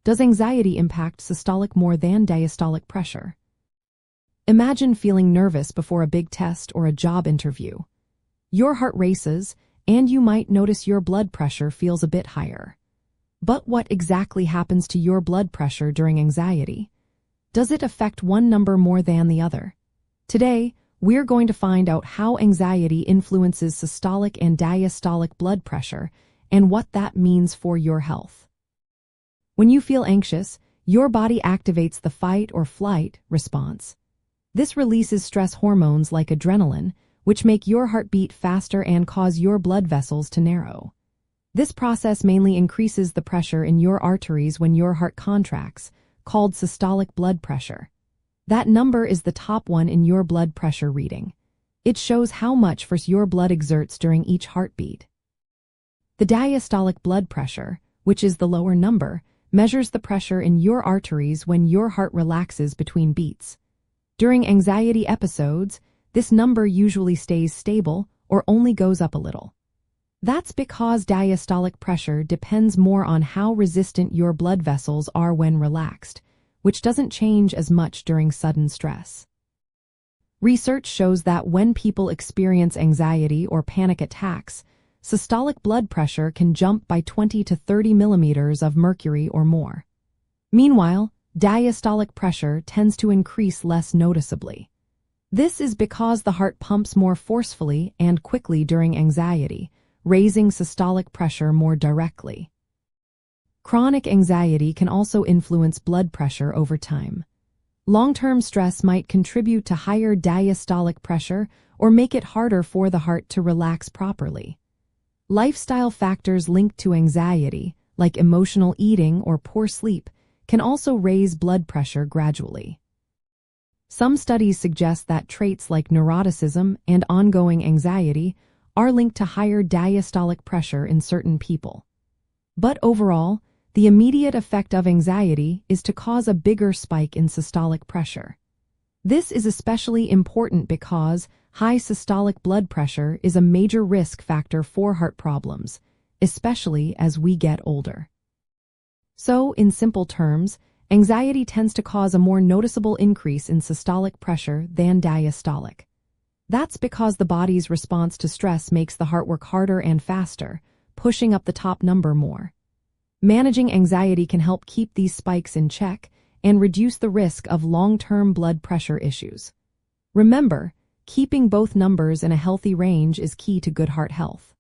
Does anxiety impact systolic more than diastolic pressure? Imagine feeling nervous before a big test or a job interview. Your heart races, and you might notice your blood pressure feels a bit higher. But what exactly happens to your blood pressure during anxiety? Does it affect one number more than the other? Today, we're going to find out how anxiety influences systolic and diastolic blood pressure and what that means for your health. When you feel anxious, your body activates the fight or flight response. This releases stress hormones like adrenaline, which make your heart beat faster and cause your blood vessels to narrow. This process mainly increases the pressure in your arteries when your heart contracts, called systolic blood pressure. That number is the top one in your blood pressure reading. It shows how much force your blood exerts during each heartbeat. The diastolic blood pressure, which is the lower number, measures the pressure in your arteries when your heart relaxes between beats. During anxiety episodes, this number usually stays stable or only goes up a little. That's because diastolic pressure depends more on how resistant your blood vessels are when relaxed, which doesn't change as much during sudden stress. Research shows that when people experience anxiety or panic attacks, systolic blood pressure can jump by 20 to 30 millimeters of mercury or more. Meanwhile, diastolic pressure tends to increase less noticeably. This is because the heart pumps more forcefully and quickly during anxiety, raising systolic pressure more directly. Chronic anxiety can also influence blood pressure over time. Long-term stress might contribute to higher diastolic pressure or make it harder for the heart to relax properly. Lifestyle factors linked to anxiety, like emotional eating or poor sleep, can also raise blood pressure gradually. Some studies suggest that traits like neuroticism and ongoing anxiety are linked to higher diastolic pressure in certain people. But overall, the immediate effect of anxiety is to cause a bigger spike in systolic pressure. This is especially important because high systolic blood pressure is a major risk factor for heart problems, especially as we get older. So, in simple terms, anxiety tends to cause a more noticeable increase in systolic pressure than diastolic. That's because the body's response to stress makes the heart work harder and faster, pushing up the top number more. Managing anxiety can help keep these spikes in check and reduce the risk of long-term blood pressure issues. Remember, keeping both numbers in a healthy range is key to good heart health.